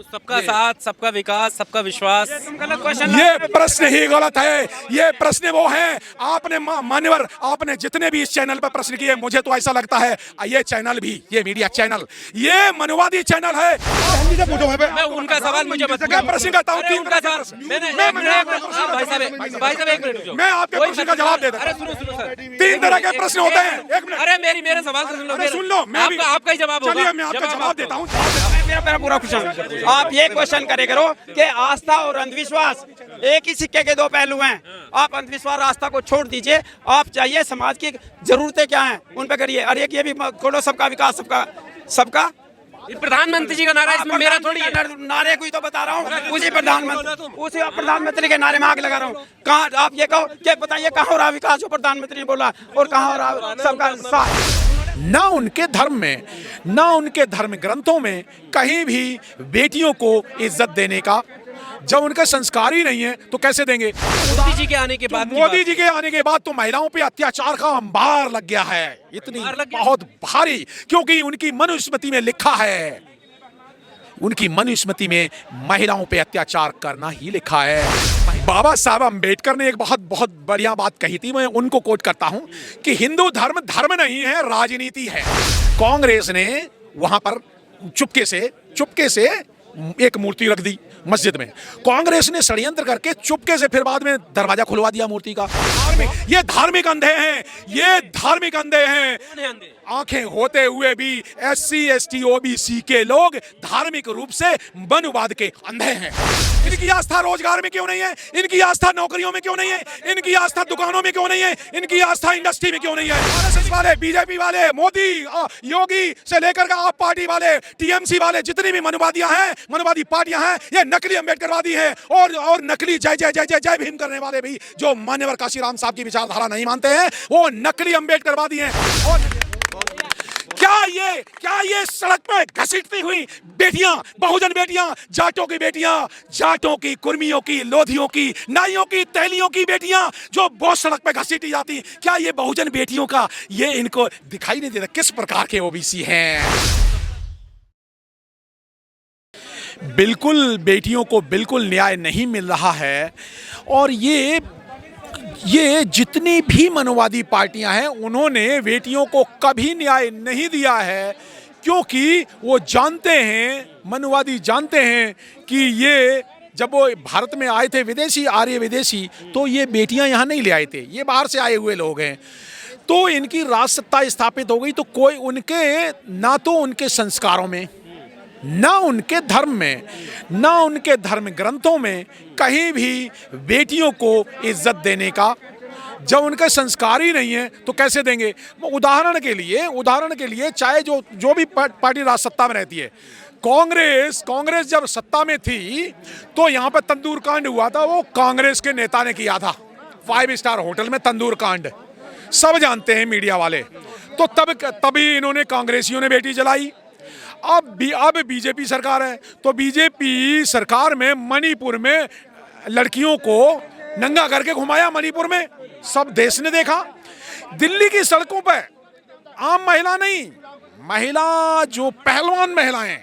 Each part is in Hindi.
सबका साथ, सबका विकास, सबका विश्वास। ये प्रश्न ही गलत है। ये प्रश्न वो है, आपने मान्यवर, आपने जितने भी इस चैनल पर प्रश्न किए, मुझे तो ऐसा लगता है ये चैनल भी, ये मीडिया चैनल, ये मनवादी चैनल है। मैं उनका सवाल मुझे प्रश्न करता हूँ, तीन उनका तरह सवाल के भाई साहब एक मिनट मैं आपके प्रश्न का जवाब देता अरे हूँ। सुनो सर, तीन तरह के प्रश्न होते हैं। एक मिनट, अरे मेरे सवाल तो सुन लो। सुन लो, मैं भी आपका ही जवाब होगा। चलिए मैं आपका जवाब देता हूँ। मेरा पूरा क्वेश्चन, आप ये क्वेश्चन करे करो कि आस्था और अंधविश्वास एक ही सिक्के के दो पहलू हैं। आप अंधविश्वास आस्था को छोड़ दीजिए, आप चाहिए समाज की जरूरतें क्या हैं उन पे करिए। अरे ये भी खोलो, सबका विकास, सबका सबका ये प्रधानमंत्री जी का नारा है, इसमें मेरा थोड़ी है। नारे को ही तो बता रहा हूँ, उसी प्रधानमंत्री के नारे में आग लगा रहा हूँ। कहाँ आप ये कहो कि बताइए कहाँ हो रहा विकास जो प्रधानमंत्री ने बोला, और कहाँ हो रहा सबका साथ। ना उनके धर्म में, ना उनके धर्म ग्रंथों में कहीं भी बेटियों को इज्जत देने का, जब उनका संस्कार ही नहीं है तो कैसे देंगे। मोदी जी के आने के बाद मोदी जी के आने के बाद तो महिलाओं पे अत्याचार का अंबार लग गया है, इतनी बहुत भारी, क्योंकि उनकी मनुस्मृति में लिखा है, उनकी मनुस्मृति में महिलाओं पे अत्याचार करना ही लिखा है। बाबा साहब अम्बेडकर ने एक बहुत बहुत बढ़िया बात कही थी, मैं उनको कोट करता हूं कि हिंदू धर्म धर्म नहीं है, राजनीति है। कांग्रेस ने वहां पर चुपके से एक मूर्ति रख दी मस्जिद में। कांग्रेस ने षड्यंत्र करके चुपके से फिर बाद में दरवाजा खुलवा दिया मूर्ति का। ये धार्मिक अंधे हैं, ये धार्मिक अंधे हैं। आंखें होते हुए भी SC ST OBC के लोग धार्मिक रूप से मनुवाद के अंधे हैं। इनकी आस्था रोजगार में क्यों नहीं है? इनकी आस्था नौकरियों में क्यों नहीं है? इनकी आस्था दुकानों में क्यों नहीं है? इनकी आस्था इंडस्ट्री में क्यों नहीं है? RSS वाले, बीजेपी वाले, मोदी, योगी से लेकर के आप पार्टी वाले, TMC वाले, जितनी भी मनुवादियां हैं, मनुवादी पार्टियां हैं, ये नकली अम्बेडकरवादी हैं और नकली जय जय जय जय जय भीम करने वाले भी, जो मान्यवर काशीराम साहब की विचारधारा नहीं मानते हैं, वो नकली अम्बेडकरवादी हैं। और क्या ये सड़क पे घसीटती हुई बेटियां, बहुजन बेटियां, जाटों की बेटियां, जाटों की, कुर्मियों की, लोधियों की, नाइयों की, तेलियों की बेटियां जो बहुत सड़क पे घसीटी जाती, क्या ये बहुजन बेटियों का ये इनको दिखाई नहीं देता किस प्रकार के OBC हैं? बिल्कुल बेटियों को बिल्कुल न्याय नहीं मिल रहा है। और ये जितनी भी मनुवादी पार्टियां हैं, उन्होंने बेटियों को कभी न्याय नहीं दिया है, क्योंकि वो जानते हैं, मनुवादी जानते हैं कि ये जब वो भारत में आए थे, आर्य विदेशी, तो ये बेटियां यहाँ नहीं ले आए थे, ये बाहर से आए हुए लोग हैं। तो इनकी राज सत्ता स्थापित हो गई, तो कोई उनके, ना तो उनके संस्कारों में, ना उनके धर्म में, ना उनके धर्म ग्रंथों में कहीं भी बेटियों को इज्जत देने का, जब उनका संस्कार ही नहीं है तो कैसे देंगे। उदाहरण के लिए चाहे जो भी पार्टी राज सत्ता में रहती है, कांग्रेस जब सत्ता में थी तो यहाँ पर तंदूर कांड हुआ था, वो कांग्रेस के नेता ने किया था। 5 स्टार होटल में तंदूर कांड सब जानते हैं मीडिया वाले। तो तभी इन्होंने, कांग्रेसियों ने बेटी जलाई। अब बीजेपी सरकार है, तो बीजेपी सरकार में मणिपुर में लड़कियों को नंगा करके घुमाया, मणिपुर में सब देश ने देखा। दिल्ली की सड़कों पर आम महिला नहीं, महिला जो पहलवान महिलाएं,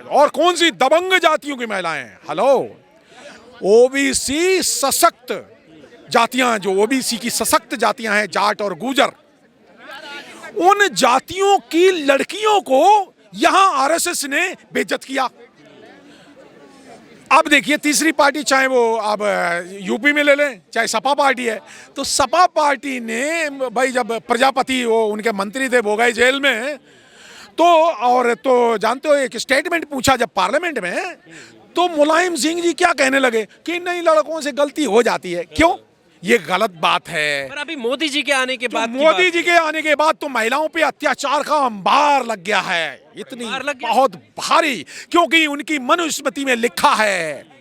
और कौन सी दबंग जातियों की महिलाएं, हेलो, OBC सशक्त जातियां, जो OBC की सशक्त जातियां हैं, जाट और गुर्जर, उन जातियों की लड़कियों को यहां RSS ने बेइज्जत किया। अब देखिए तीसरी पार्टी, चाहे वो अब यूपी में ले लें, चाहे सपा पार्टी है, तो सपा पार्टी ने भाई, जब प्रजापति, वो उनके मंत्री थे, वो गए जेल में, तो जानते हो एक स्टेटमेंट पूछा जब पार्लियामेंट में, तो मुलायम सिंह जी क्या कहने लगे कि नहीं, लड़कों से गलती हो जाती है। क्यों? ये गलत बात है। पर अभी मोदी जी के आने के बाद तो महिलाओं पे अत्याचार का अंबार लग गया है, इतनी बहुत भारी, क्योंकि उनकी मनुस्मृति में लिखा है,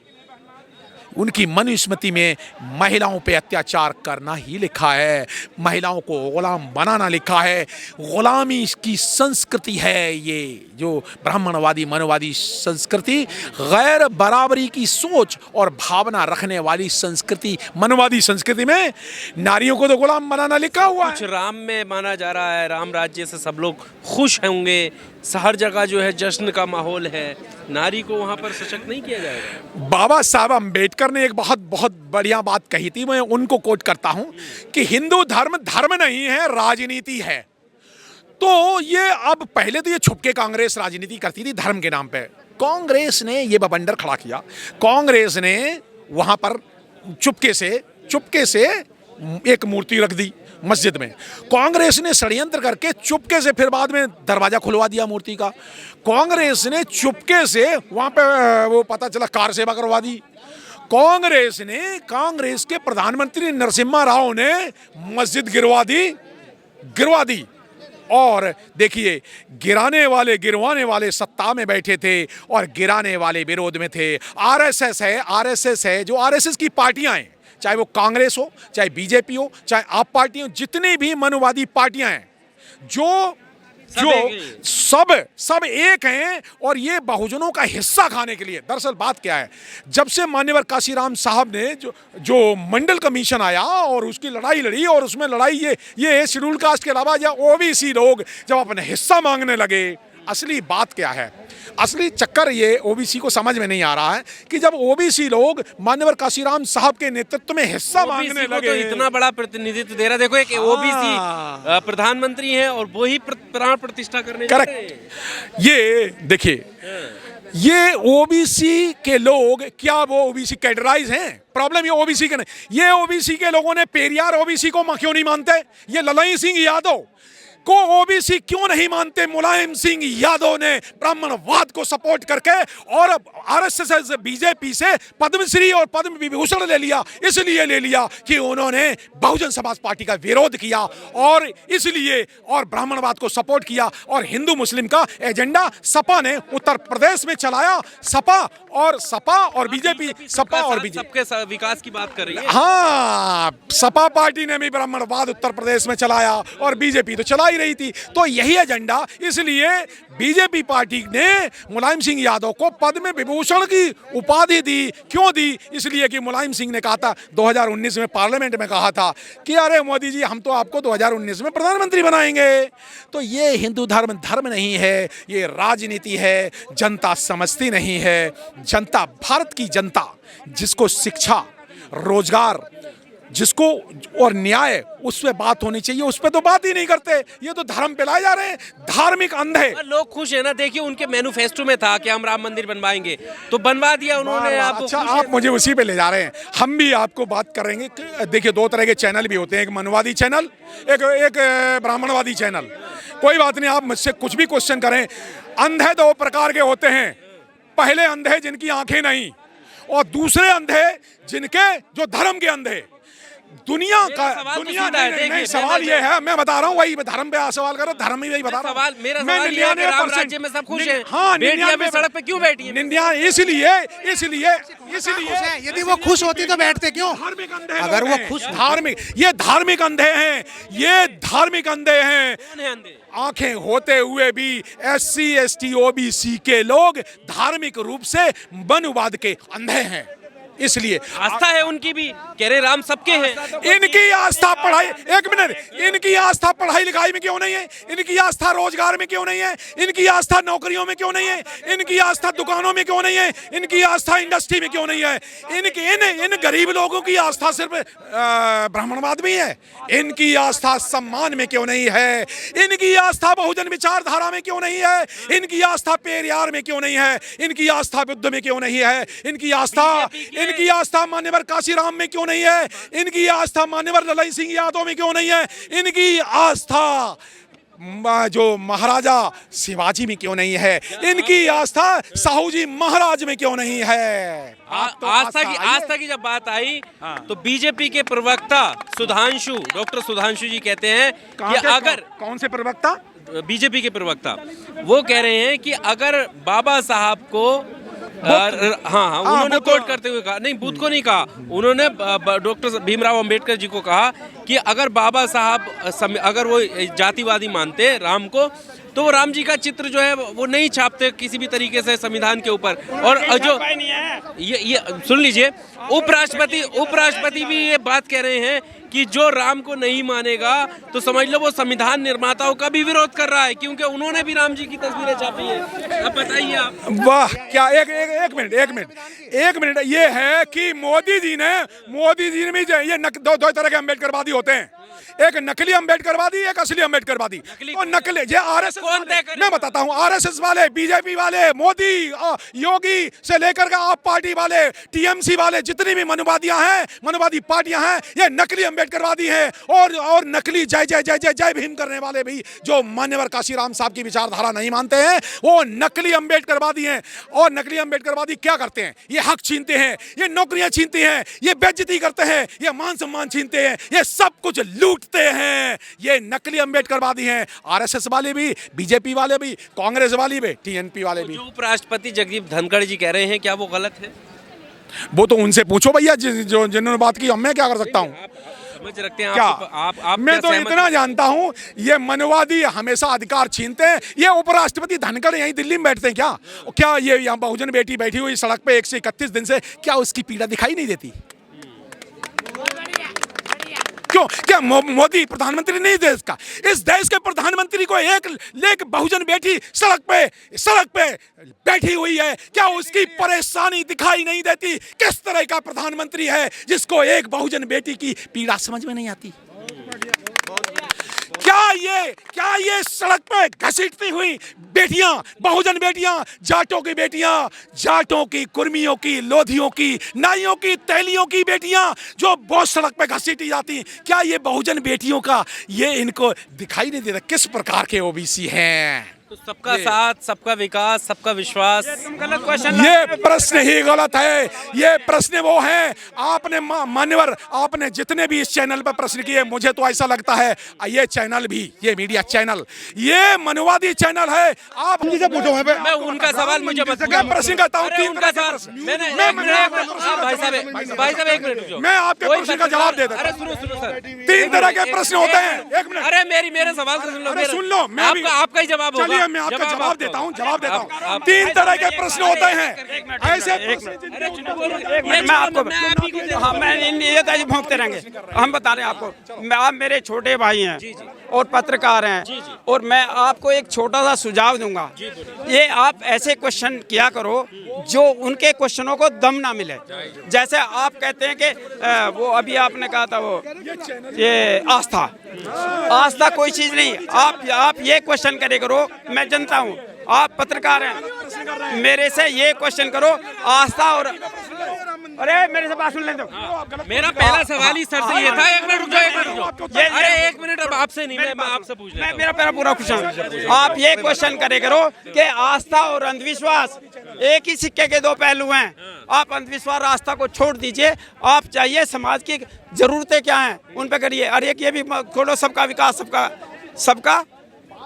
उनकी मनुस्मृति में महिलाओं पे अत्याचार करना ही लिखा है, महिलाओं को गुलाम बनाना लिखा है। गुलामी की संस्कृति है ये, जो ब्राह्मणवादी मनुवादी संस्कृति, गैर बराबरी की सोच और भावना रखने वाली संस्कृति, मनुवादी संस्कृति में नारियों को तो गुलाम बनाना लिखा हुआ है। कुछ राम में माना जा रहा है, राम राज्य से सब लोग खुश होंगे, हर जगह जो है जश्न का माहौल है, नारी को वहाँ पर सशक्त नहीं किया जाएगा? बाबा साहब अम्बेडकर ने एक बहुत बहुत बढ़िया बात कही थी, मैं उनको कोट करता हूं कि हिंदू धर्म धर्म नहीं है, राजनीति है। तो ये अब पहले तो ये छुपके कांग्रेस राजनीति करती थी धर्म के नाम पे। कांग्रेस ने ये बवंडर खड़ा किया, कांग्रेस ने वहां पर चुपके से एक मूर्ति रख दी मस्जिद में। कांग्रेस ने षड्यंत्र करके चुपके से फिर बाद में दरवाजा खुलवा दिया मूर्ति का। कांग्रेस ने चुपके से वहां पे वो पता चला कार सेवा करवा दी। कांग्रेस के प्रधानमंत्री नरसिम्हा राव ने मस्जिद गिरवा दी। और देखिए, गिरवाने वाले सत्ता में बैठे थे और गिराने वाले विरोध में थे। आरएसएस है, जो आरएसएस की पार्टियां हैं, चाहे वो कांग्रेस हो, चाहे बीजेपी हो, चाहे आप पार्टी हो, जितनी भी मनुवादी पार्टियां हैं, जो सब एक हैं और ये बहुजनों का हिस्सा खाने के लिए। दरअसल बात क्या है, जब से मान्यवर काशीराम साहब ने जो मंडल कमीशन आया और उसकी लड़ाई लड़ी, और उसमें लड़ाई ये शेड्यूल कास्ट के अलावा या ओबीसी लोग जब अपने हिस्सा मांगने लगे, असली बात क्या है, असली चक्कर ये ओबीसी को समझ में नहीं आ रहा है कि जब ओबीसी लोग मान्यवर काशीराम साहब के नेतृत्व में हिस्सा मांगने लगे, तो इतना बड़ा प्रतिनिधित्व दे रहा। देखो, एक ओबीसी प्रधानमंत्री है और वो ही प्राण प्रतिष्ठा करने जा रहे हैं। करेक्ट। ये देखिए, ये ओबीसी के लोग, क्या वो ओबीसी कैडराइज हैं? प्रॉब्लम ये ओबीसी के नहीं, ये ओबीसी के लोगों ने पेरियार ओबीसी को क्यों नहीं मानते? ये ललन सिंह यादव को ओबीसी क्यों नहीं मानते? मुलायम सिंह यादव ने ब्राह्मणवाद को सपोर्ट करके और आरएसएस बीजेपी से पद्मश्री और पद्म विभूषण ले लिया, इसलिए ले लिया कि उन्होंने बहुजन समाज पार्टी का विरोध किया और इसलिए और ब्राह्मणवाद को सपोर्ट किया। और हिंदू मुस्लिम का एजेंडा सपा ने उत्तर प्रदेश में चलाया। सपा और बीजेपी, सपा और बीजेपी सबके विकास की बात कर रही है। हाँ, सपा पार्टी ने भी ब्राह्मणवाद उत्तर प्रदेश में चलाया और बीजेपी तो चला ही रही थी। तो यही एजेंडा, इसलिए बीजेपी पार्टी ने मुलायम सिंह यादव को पद्म विभूषण की उपाधि दी। क्यों दी? इसलिए कि मुलायम सिंह ने कहा था 2019 में, पार्लियामेंट में कहा था कि अरे मोदी जी, हम तो आपको 2019 में प्रधानमंत्री बनाएंगे। तो ये हिंदू धर्म धर्म नहीं है, ये राजनीति है। जनता समझती नहीं है। जनता, भारत की जनता, जिसको शिक्षा, रोजगार, जिसको और न्याय, उस पे बात होनी चाहिए, उस पे तो बात ही नहीं करते। ये तो धर्म पे लाए जा रहे हैं, धार्मिक अंधे। लोग खुश है ना। देखिए, उनके मैनिफेस्टो में था कि हम राम मंदिर बनवाएंगे, तो बनवा दिया उन्होंने। अच्छा, आप मुझे उसी पे ले जा रहे हैं। हम भी आपको बात करेंगे। देखिए, दो तरह के चैनल भी होते हैं, एक मनवादी चैनल, एक ब्राह्मणवादी चैनल। कोई बात नहीं, आप मुझसे कुछ भी क्वेश्चन करें। अंधे दो प्रकार के होते हैं। पहले अंधे जिनकी आंखें नहीं, और दूसरे अंधे जिनके जो धर्म के अंधे। दुनिया नहीं, सवाल ये है, मैं बता रहा हूँ, वही धर्म पे सवाल करो, धर्म में वही बता रहा हूँ। मेरा सवाल ये है कि राम राज्य में सब खुश हैं। हाँ, बेटियां भी सड़क पे क्यों बैठी हैं? इसलिए यदि वो खुश होती तो बैठते क्यों? धार्मिक अंधे, अगर वो खुश, ये धार्मिक अंधे हैं, ये धार्मिक अंधे हैं। आंखें होते हुए भी SC ST OBC के लोग धार्मिक रूप से मनुवाद के अंधे हैं। इसलिए आस्था है उनकी भी, कह रहे राम सबके हैं। इनकी आस्था पढ़ाई, एक मिनट, इनकी आस्था पढ़ाई लिखाई में क्यों नहीं है? इनकी आस्था रोजगार में क्यों नहीं है? इनकी आस्था नौकरियों में क्यों नहीं है? इनकी आस्था दुकानों में क्यों नहीं है? इनकी आस्था इंडस्ट्री में क्यों नहीं है? इन गरीब लोगों की आस्था सिर्फ ब्राह्मणवाद में है? इनकी आस्था सम्मान में क्यों नहीं है? इनकी आस्था बहुजन विचारधारा में क्यों नहीं है? इनकी आस्था पेरियार में क्यों नहीं है? इनकी आस्था बुद्ध में क्यों नहीं है? इनकी आस्था मान्यवर काशीराम में क्यों नहीं है? इनकी आस्था मान्यवर ललन सिंह यादव में क्यों नहीं है? इनकी आस्था जो महाराजा शिवाजी में क्यों नहीं है? इनकी आस्था साहू जी महाराज में क्यों नहीं है? आस्था की जब बात आई तो बीजेपी के प्रवक्ता डॉक्टर सुधांशु जी कहते हैं कि अगर, कौन से प्रवक्ता? बीजेपी के प्रवक्ता, वो कह रहे हैं कि अगर बाबा साहब को उन्होंने कोट करते हुए कहा, नहीं बूथ को नहीं कहा, उन्होंने डॉक्टर भीमराव अंबेडकर जी को कहा कि अगर बाबा साहब अगर वो जातिवादी मानते राम को, तो वो राम जी का चित्र जो है वो नहीं छापते किसी भी तरीके से संविधान के ऊपर। और जो ये सुन लीजिए, उपराष्ट्रपति भी ये बात कह रहे हैं कि जो राम को नहीं मानेगा तो समझ लो वो संविधान निर्माताओं का भी विरोध कर रहा है, क्योंकि उन्होंने भी राम जी की तस्वीरें छापी है। अब बताइए आप। वाह, क्या एक मिनट ये है कि मोदी जी ने भी ये दो तरह के अम्बेडकरवादी होते हैं, एक नकली अम्बेडकरवादी, एक असली अम्बेडकरवादी। और नकली ये आरएसएस मैं बताता हूँ, आरएसएस वाले, बीजेपी वाले, मोदी, योगी से लेकर के आप पार्टी वाले, टीएमसी वाले, जितनी भी मनुवादी पार्टियां हैं, ये नकली अम्बेडकरवादी हैं। और नकली जय जय जय जय जय भीम करने वाले भी, जो मान्यवर काशीराम साहब की विचारधारा नहीं मानते हैं, वो नकली अम्बेडकरवादी हैं। और नकली अम्बेडकरवादी क्या करते हैं? ये हक छीनते हैं, ये नौकरियां छीनते हैं, ये बेइज्जती करते हैं, ये मान सम्मान छीनते हैं, ये सब कुछ लूटते हैं। ये नकली अम्बेडकरवादी हैं, आरएसएस वाले भी, बीजेपी वाले भी, कांग्रेस वाले भी, टीएनपी वाले भी। जो उपराष्ट्रपति जगदीप धनखड़ जी कह रहे हैं, क्या वो गलत है? वो तो उनसे पूछो भैया, जिन्होंने बात की। मैं क्या कर सकता हूँ? समझ रखते हैं क्या आप मैं तो इतना जानता हूं, ये मनवादी हमेशा अधिकार छीनते हैं। ये उपराष्ट्रपति धनखड़ यहीं दिल्ली में बैठते हैं क्या ये यहाँ बहुजन बेटी बैठी हुई सड़क पे 131 दिन से, क्या उसकी पीड़ा दिखाई नहीं देती? क्यों? क्या मोदी प्रधानमंत्री नहीं देश का? इस देश के प्रधानमंत्री को एक बहुजन बेटी सड़क पे बैठी हुई है, क्या उसकी परेशानी दिखाई नहीं देती? किस तरह का प्रधानमंत्री है जिसको एक बहुजन बेटी की पीड़ा समझ में नहीं आती? क्या ये सड़क पे घसीटती हुई बेटियां, बहुजन बेटियां, जाटों की बेटियां, जाटों की, कुर्मियों की, लोधियों की, नाइयों की, तेलियों की बेटियां जो बहुत सड़क पे घसीटी जाती, क्या ये बहुजन बेटियों का ये इनको दिखाई नहीं देता किस प्रकार के ओबीसी हैं? तो सबका साथ, सबका विकास, सबका विश्वास। गलत क्वेश्चन। ये प्रश्न ही गलत है। ये प्रश्न वो है, आपने मान्यवर, आपने जितने भी इस चैनल पर प्रश्न किए, मुझे तो ऐसा लगता है ये चैनल भी, ये मीडिया चैनल, ये मनवादी चैनल है। आप मुझे पूछो, मैं उनका सवाल मुझे प्रश्न करता हूँ, भाई साहब एक मिनट, मैं आपके प्रश्न का जवाब दे देता हूँ। सुनो सर, 3 तरह के प्रश्न होते हैं। एक मिनट, अरे मेरे सवाल तो सुन लो, आपका ही जवाब होगा। मैं आपका जवाब देता हूँ। 3 तरह के प्रश्न होते हैं ऐसे। मैं आपको, हाँ, मैं ये तो भोंकते रहेंगे। हम बता रहे हैं आपको, आप मेरे छोटे भाई हैं और पत्रकार हैं, और मैं आपको एक छोटा सा सुझाव दूंगा। ये आप ऐसे क्वेश्चन किया करो जो उनके क्वेश्चनों को दम ना मिले। जैसे आप कहते हैं कि वो अभी आपने कहा था, वो ये आस्था कोई चीज नहीं। आप ये क्वेश्चन करे करो, मैं जनता हूँ, आप पत्रकार हैं, मेरे से ये क्वेश्चन करो, आस्था और, अरे मेरे से बात सुन लेते हो। मेरा पहला सवाल ही सर से ये था। एक मिनट रुक जाओ, अरे एक मिनट, अब आपसे नहीं, मैं आपसे पूछ लेता हूं। मेरा पूरा क्वेश्चन, आप ये क्वेश्चन करे करो कि आस्था और अंधविश्वास एक ही सिक्के के 2 पहलू हैं। आप अंधविश्वास, आस्था को छोड़ दीजिए, आप चाहिए समाज की जरूरतें क्या हैं उन पे करिए। अरे ये भी छोड़ो, सबका विकास, सबका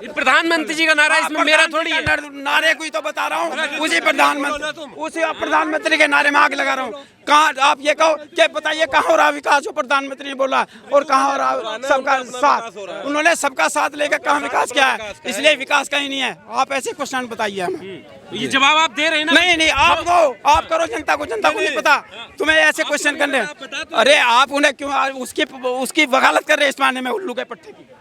प्रधानमंत्री जी का नारा इसमें मेरा थोड़ी है। नारे को ही तो बता रहा हूँ, उसी प्रधानमंत्री के नारे में आग लगा रहा हूँ। कहाँ, आप ये कहो कि बताइए कहाँ हो रहा विकास जो प्रधानमंत्री ने बोला, और कहाँ हो रहा सबका साथ? उन्होंने सबका साथ लेकर कहाँ विकास किया है? इसलिए विकास कहीं नहीं है। आप ऐसे क्वेश्चन बताइए हमें। ये जवाब आप दे रहे हैं ना? नहीं, आप दो, आप करो, जनता को नहीं पता तुम्हें ऐसे क्वेश्चन करने। अरे आप उन्हें क्यों उसकी वकालत कर रहे हैं इस मायने में, उल्लू के पट्टे की?